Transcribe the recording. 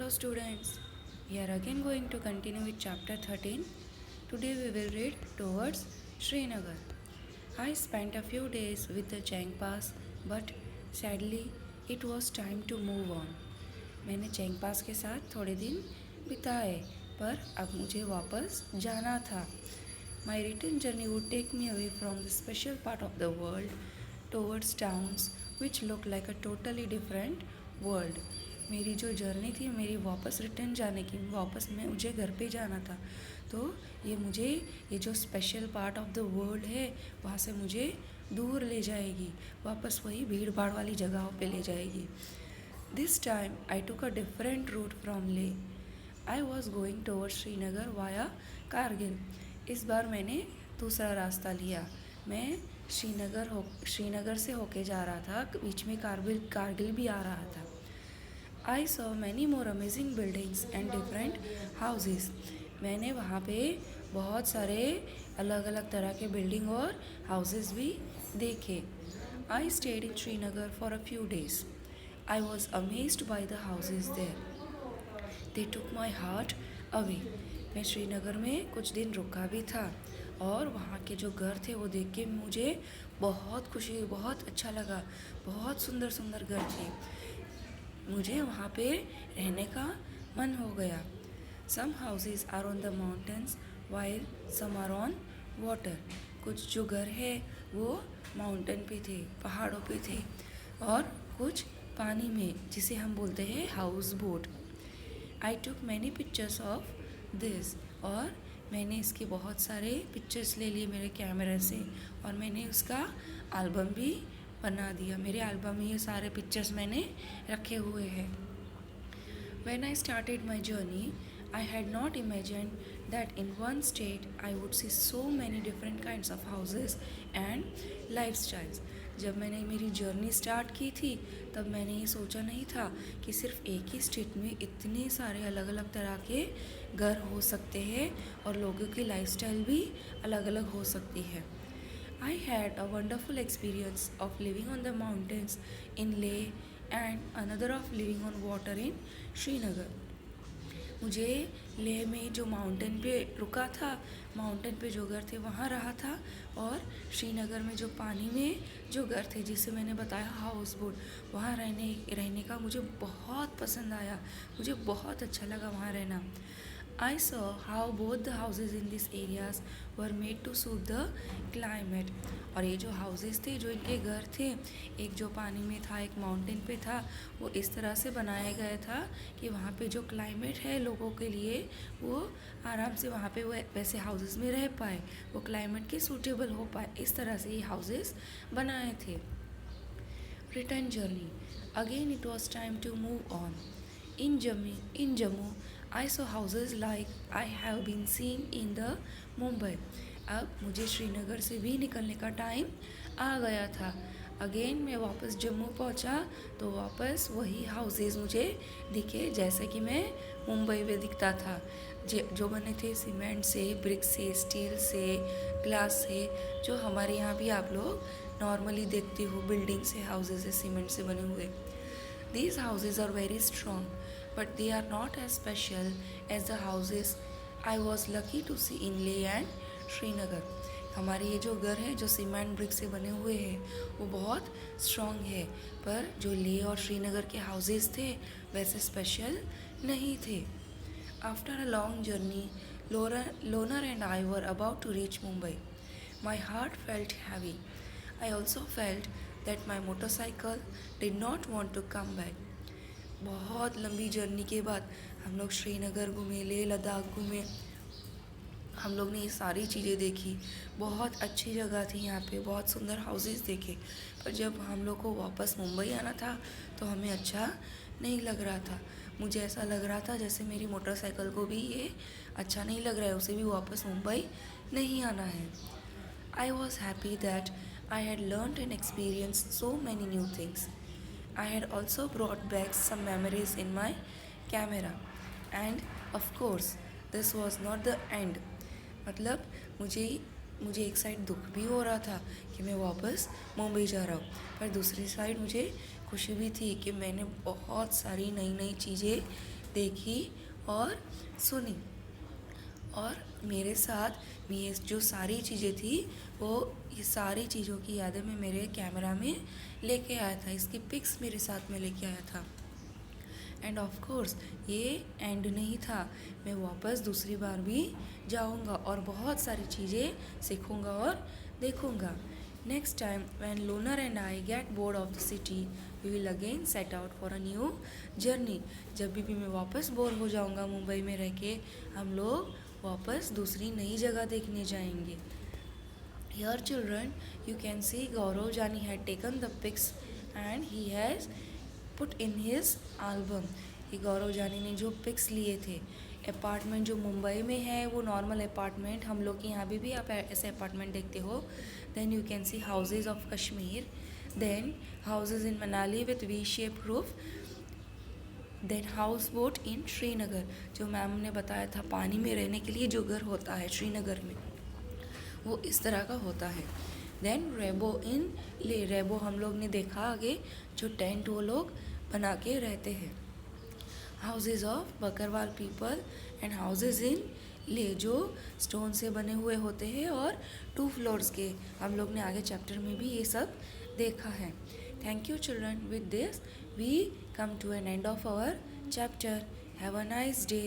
Hello students, we are again going to continue with chapter 13. Today we will read towards Srinagar. I spent a few days with the Chang Pass but sadly it was time to move on. मैंने Chang पास के साथ थोड़े दिन बिताए पर अब मुझे वापस जाना था. My return journey would take me away from the special part of the world towards towns which look like a totally different world. मेरी जो जर्नी थी मेरी वापस रिटर्न जाने की, वापस मैं मुझे घर पे जाना था, तो ये जो special part of the world है वहाँ से मुझे दूर ले जाएगी, वापस वही भीड़ भाड़ वाली जगहों पे ले जाएगी. This time I took a different route from Leh. I was going toward Srinagar via Kargil. इस बार मैंने दूसरा रास्ता लिया. मैं श्रीनगर से होके जा रहा था, बीच में कारगिल भी आ रहा था. I saw many more amazing buildings and different houses. मैंने वहाँ पे बहुत सारे अलग अलग तरह के बिल्डिंग और हाउसेस भी देखे. I stayed in Srinagar for a few days. I was amazed by the houses there. They took my heart away. मैं श्रीनगर में कुछ दिन रुका भी था और वहाँ के जो घर थे वो देख के मुझे बहुत खुशी हुई, बहुत अच्छा लगा. बहुत सुंदर सुंदर घर थे. मुझे वहाँ पे रहने का मन हो गया. Some houses are on the mountains while some are on water. कुछ जो घर है वो माउंटेन पे थे, पहाड़ों पे थे, और कुछ पानी में, जिसे हम बोलते हैं house boat. I took many pictures of this. और मैंने इसके बहुत सारे पिक्चर्स ले लिए मेरे कैमरे से, और मैंने उसका एल्बम भी बना दिया. मेरे एल्बम में ये सारे पिक्चर्स मैंने रखे हुए हैं. When I started my journey, I had not imagined that in one state I would see so many different kinds of houses and lifestyles. जब मैंने मेरी जर्नी स्टार्ट की थी तब मैंने ये सोचा नहीं था कि सिर्फ एक ही स्टेट में इतने सारे अलग अलग तरह के घर हो सकते हैं और लोगों की लाइफस्टाइल भी अलग अलग हो सकती है. I had a wonderful experience of living on the mountains in Leh and another of living on water in Srinagar. मुझे लेह में जो माउंटेन पे रुका था, माउंटेन पे जो घर थे वहाँ रहा था, और श्रीनगर में जो पानी में जो घर थे जिसे मैंने बताया हाउस बोट, वहाँ रहने का मुझे बहुत पसंद आया. मुझे बहुत अच्छा लगा वहाँ रहना. I saw how both the houses in these areas were made to suit the climate. और ये जो houses थे, जो इनके घर थे, एक जो पानी में था, एक माउंटेन पे था, वो इस तरह से बनाया गया था कि वहाँ पे जो क्लाइमेट है लोगों के लिए वो आराम से वहाँ पे वैसे हाउसेस में रह पाए, वो क्लाइमेट के सूटेबल हो पाए. इस तरह से ये हाउसेस बनाए थे. Return journey. Again it was time to move on. In Jammu, I saw houses like I have been seeing in the Mumbai. अब मुझे श्रीनगर से भी निकलने का टाइम आ गया था. अगेन मैं वापस जम्मू पहुंचा तो वापस वही हाउसेस मुझे दिखे जैसे कि मैं मुंबई में दिखता था, जो बने थे सीमेंट से, ब्रिक से, स्टील से, ग्लास से, जो हमारे यहाँ भी आप लोग नॉर्मली देखते हो बिल्डिंग से, हाउसेस से, सीमेंट से बने हुए. These houses are very strong, but they are not as special as the houses I was lucky to see in Leh and Srinagar. हमारे ये जो घर है जो सीमेंट ब्रिक से बने हुए हैं वो बहुत स्ट्रॉन्ग है, पर जो लेह और श्रीनगर के हाउसेस थे वैसे स्पेशल नहीं थे. After a long journey, Loner and I were about to reach Mumbai. My heart felt heavy. I also felt that my motorcycle did not want to come back. बहुत लंबी जर्नी के बाद हम लोग श्रीनगर घूमे, लेह लद्दाख घूमे, हम लोग ने ये सारी चीज़ें देखी. बहुत अच्छी जगह थी यहाँ पे, बहुत सुंदर हाउसेस देखे, पर जब हम लोग को वापस मुंबई आना था तो हमें अच्छा नहीं लग रहा था. मुझे ऐसा लग रहा था जैसे मेरी मोटरसाइकिल को भी ये अच्छा नहीं लग रहा है, उसे भी वापस मुंबई नहीं आना है. I was happy that I had learned and experienced so many new things. I had also brought back some memories in my camera. And of course, this was not the end. मतलब मुझे एक side दुख भी हो रहा था कि मैं वापस मुंबई जा रहा हूँ, पर दूसरी साइड मुझे खुशी भी थी कि मैंने बहुत सारी नई नई चीज़ें देखी और सुनी। और मेरे साथ ये जो सारी चीज़ें थी वो ये सारी चीज़ों की यादें मैं मेरे कैमरा में लेके आया था, इसकी पिक्स मेरे साथ में लेके आया था। एंड ऑफ कोर्स ये एंड नहीं था, मैं वापस दूसरी बार भी जाऊंगा और बहुत सारी चीज़ें सीखूंगा और देखूंगा। Next time when Loner and I get bored of the city we will again set out for a new journey. जब भी मैं वापस बोर हो जाऊंगा मुंबई में रह के, हम लोग वापस दूसरी नई जगह देखने जाएंगे। Here children, you can see Gaurav Jani had taken the pics and he has put in his album। ये गौरव जानी ने जो पिक्स लिए थे, अपार्टमेंट जो मुंबई में है वो नॉर्मल अपार्टमेंट, हम लोग के यहाँ भी आप ऐसे अपार्टमेंट देखते हो। Then you can see houses of Kashmir, then houses in Manali with V shape roof, then house boat in Srinagar, जो मैम ने बताया था पानी में रहने के लिए जो घर होता है श्रीनगर में वो इस तरह का होता है। देन रेबो इन ले, रेबो हम लोग ने देखा आगे, जो टेंट वो लोग बना के रहते हैं। Houses of Bakarwal people and houses in ले, जो स्टोन से बने हुए होते हैं और 2 फ्लोर्स के, हम लोग ने आगे चैप्टर में भी ये सब देखा है। Thank you children, with this we come to an end of our chapter. Have a nice day.